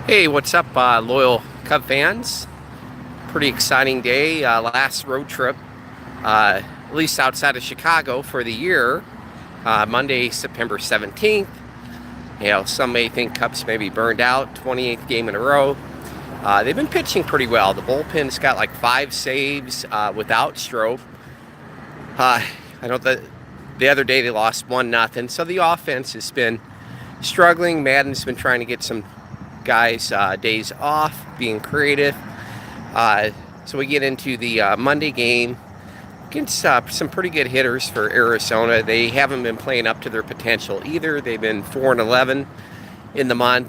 Hey, what's up, loyal Cub fans? Pretty exciting day. Last road trip, at least outside of Chicago for the year. Monday, September 17th. Some may think Cubs may be burned out. 28th game in a row. They've been pitching pretty well. The bullpen's got like 5 saves without Stroh. I know that the other day they lost 1-0. So the offense has been struggling. Madden's been trying to get some guys days off, being creative. So we get into the Monday game against some pretty good hitters for Arizona. They haven't been playing up to their potential either. They've been 4-11 in the month.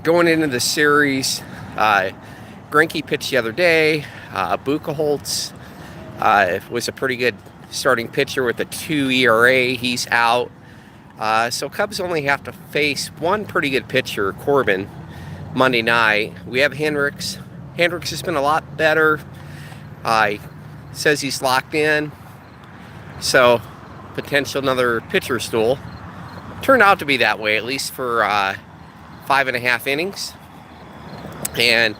Going into the series, Greinke pitched the other day. Buchholz was a pretty good starting pitcher with a 2 ERA. He's out. So Cubs only have to face one pretty good pitcher, Corbin, Monday night. We have Hendricks. Hendricks has been a lot better. Says he's locked in. So potential another pitcher stool. Turned out to be that way, at least for 5.5 innings. And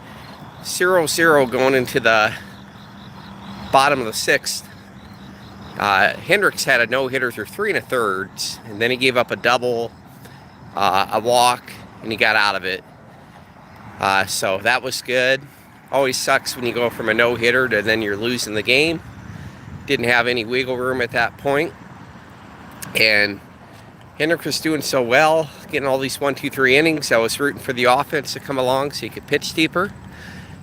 0-0 going into the bottom of the 6th. Hendricks had a no-hitter through 3 1/3, and then he gave up a double, a walk, and he got out of it. So that was good. Always sucks when you go from a no-hitter to then you're losing the game. Didn't have any wiggle room at that point. And Hendricks was doing so well, getting all these 1, 2, 3 innings. I was rooting for the offense to come along so he could pitch deeper.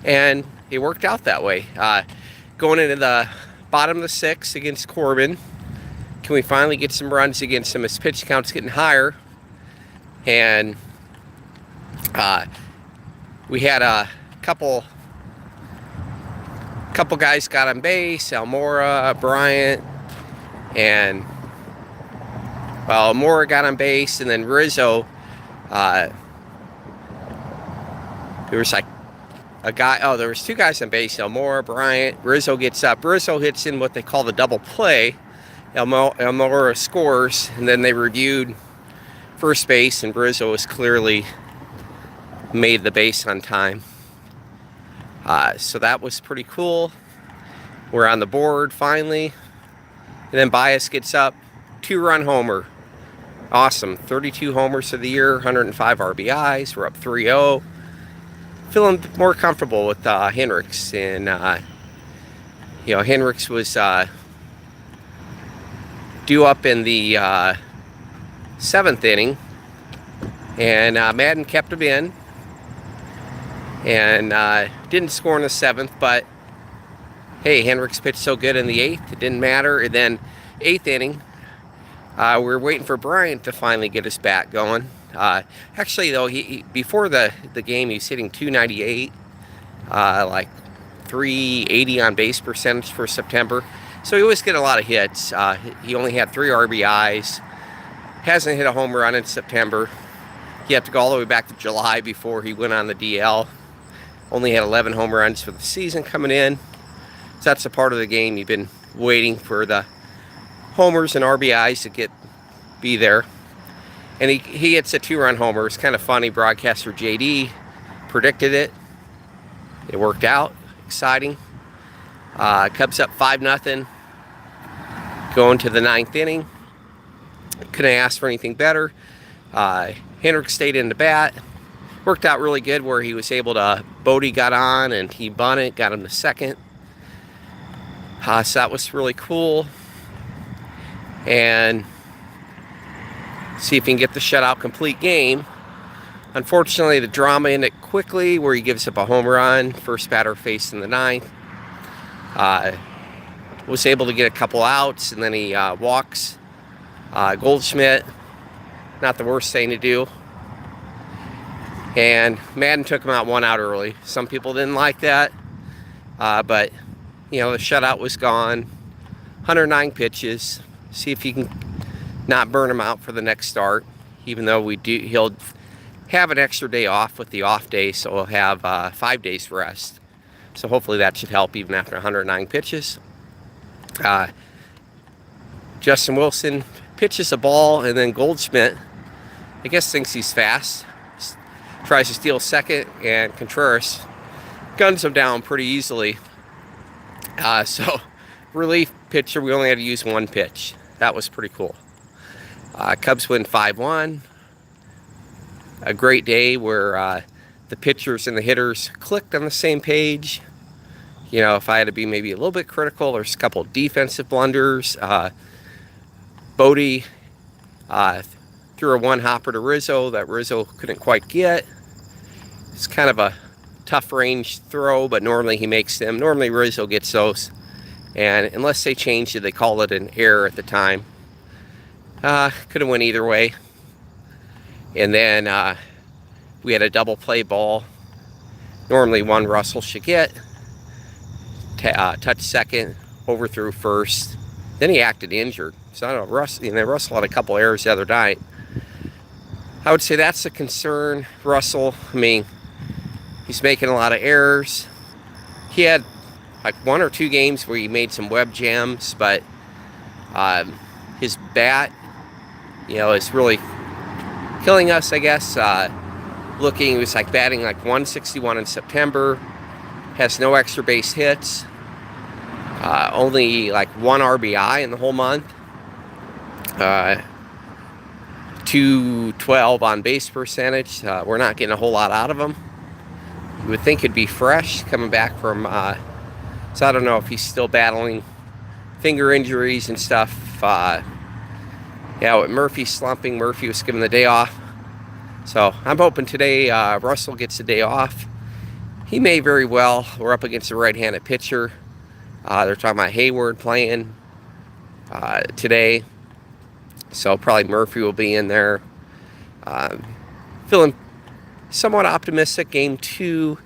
And it worked out that way. Going into the bottom of the 6th against Corbin. Can we finally get some runs against him? His pitch count's getting higher. And we had a couple guys got on base. Almora, Bryant, and Almora got on base, and then Rizzo. There was like a guy, there was 2 guys on base, Almora, Bryant. Rizzo gets up. Rizzo hits in what they call the double play. Almora scores, and then they reviewed first base, and Rizzo has clearly made the base on time. So that was pretty cool. We're on the board finally. And then Bias gets up, 2-run homer. Awesome. 32 homers for the year, 105 RBIs. We're up 3-0. Feeling more comfortable with Hendricks. And, Hendricks was due up in the 7th inning. And Madden kept him in. And didn't score in the 7th, but hey, Hendricks pitched so good in the 8th, it didn't matter. And then 8th inning, we were waiting for Bryant to finally get his bat going. Actually, though, he before the game, he was hitting .298, like 380 on base percentage for September. So he was getting a lot of hits. He only had 3 RBIs. Hasn't hit a home run in September. He had to go all the way back to July before he went on the DL. Only had 11 home runs for the season coming in. So that's a part of the game. You've been waiting for the homers and RBIs to be there. And he hits a 2-run homer. It's kind of funny. Broadcaster JD predicted it. It worked out. Exciting. Cubs up 5-0. Going to the 9th inning. Couldn't ask for anything better. Hendricks stayed in the bat. Worked out really good where he was able to, Bodie got on and he bunted, got him to second. So that was really cool. And see if he can get the shutout complete game. Unfortunately, the drama ended quickly where he gives up a home run. First batter faced in the 9th. Was able to get a couple outs, and then he walks Goldschmidt. Not the worst thing to do. And Madden took him out 1 out early. Some people didn't like that. But, the shutout was gone. 109 pitches. See if he can not burn him out for the next start. Even though he'll have an extra day off with the off day, so he'll have 5 days rest. So hopefully that should help even after 109 pitches. Justin Wilson pitches a ball, and then Goldschmidt, I guess, thinks he's fast. tries to steal second, and Contreras guns him down pretty easily. So relief pitcher, we only had to use one pitch. That was pretty cool. Cubs win 5-1. A great day where the pitchers and the hitters clicked on the same page. You know, if I had to be maybe a little bit critical, there's a couple defensive blunders. Bodie threw a one-hopper to Rizzo that Rizzo couldn't quite get. It's kind of a tough range throw, but normally he makes them. Normally Rizzo gets those. And unless they changed it, they called it an error at the time. Could have went either way. And then we had a double play ball. Normally one Russell should get. Touch second, overthrew first. Then he acted injured. So I don't know, Russell had a couple errors the other night. I would say that's a concern. Russell, I mean, he's making a lot of errors. He had like 1 or 2 games where he made some web jams, but his bat, you know, is really killing us, I guess. He was like batting like 161 in September. Has no extra base hits. Only like 1 RBI in the whole month. 212 on base percentage. We're not getting a whole lot out of him. You would think it'd be fresh coming back from, so I don't know if he's still battling finger injuries and stuff. Yeah, with Murphy slumping, Murphy was given the day off. So I'm hoping today Russell gets the day off. He may very well. We're up against a right-handed pitcher. They're talking about Hayward playing today. So probably Murphy will be in there. Feeling somewhat optimistic. Game 2,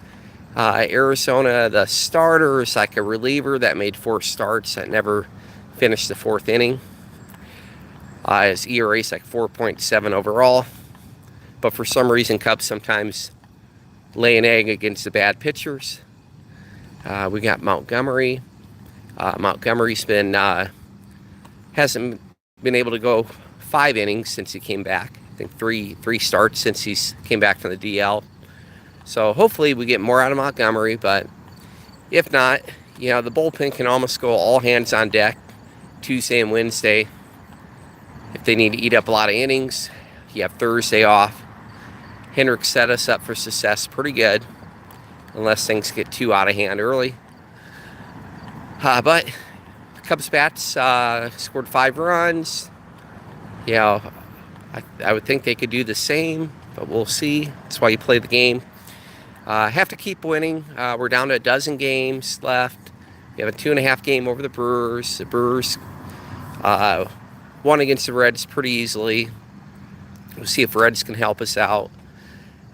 Arizona, the starter is like a reliever that made 4 starts that never finished the 4th inning. His ERA is like 4.7 overall. But for some reason, Cubs sometimes lay an egg against the bad pitchers. We got Montgomery. Montgomery's been hasn't been able to go 5 innings since he came back. I think three starts since he's came back from the DL. So hopefully we get more out of Montgomery, but if not, you know, the bullpen can almost go all hands on deck Tuesday and Wednesday. If they need to eat up a lot of innings, you have Thursday off. Hendricks set us up for success pretty good, unless things get too out of hand early. But the Cubs bats scored 5 runs. You know, I would think they could do the same, but we'll see. That's why you play the game. Have to keep winning. We're down to a dozen games left. We have a 2.5 game over the Brewers. The Brewers won against the Reds pretty easily. We'll see if Reds can help us out.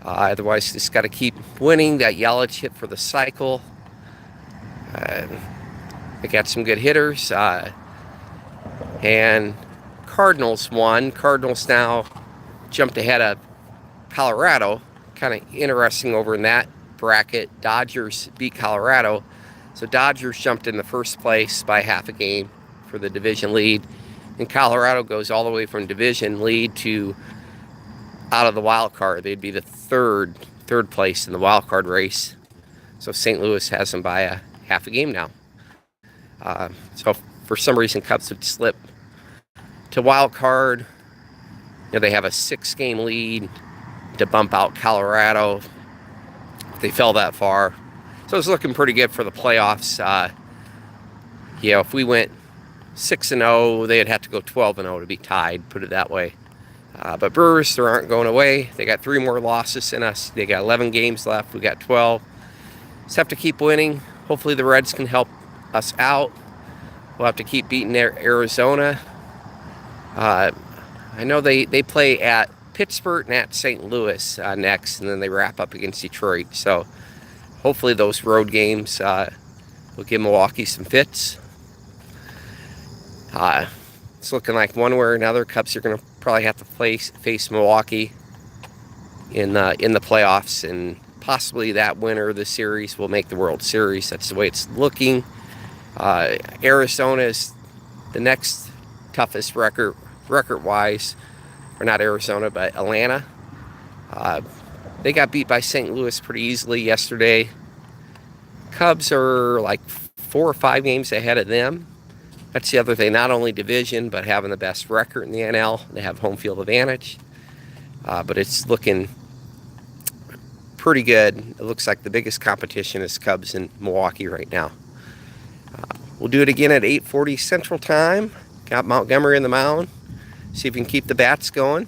Otherwise, just got to keep winning. That Yelich hit for the cycle. They got some good hitters. And Cardinals won. Cardinals now jumped ahead of Colorado. Kind of interesting over in that bracket. Dodgers beat Colorado. So Dodgers jumped in the first place by half a game for the division lead. And Colorado goes all the way from division lead to out of the wild card. They'd be the third place in the wild card race. So St. Louis has them by a half a game now. So if for some reason Cubs would slip to wild card, you know, they have a 6-game lead to bump out Colorado if they fell that far. So it's looking pretty good for the playoffs. You know, if we went 6-0, they'd have to go 12-0 to be tied, put it that way. But Brewers, they aren't going away. They got 3 more losses than us. They got 11 games left. We got 12. Just have to keep winning. Hopefully the Reds can help us out. We'll have to keep beating Arizona. I know they play at Pittsburgh and at St. Louis next, and then they wrap up against Detroit. So hopefully those road games will give Milwaukee some fits. It's looking like one way or another, Cubs are going to probably have to face Milwaukee in the playoffs, and possibly that winner of the series will make the World Series. That's the way it's looking. Arizona is the next toughest record-wise, or not Arizona, but Atlanta. They got beat by St. Louis pretty easily yesterday. Cubs are like 4 or 5 games ahead of them. That's the other thing, not only division, but having the best record in the NL. They have home field advantage. But it's looking pretty good. It looks like the biggest competition is Cubs in Milwaukee right now. We'll do it again at 8:40 Central Time. Got Montgomery in the mound. See if we can keep the bats going.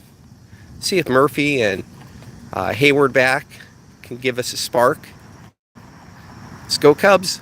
See if Murphy and Hayward back can give us a spark. Let's go Cubs.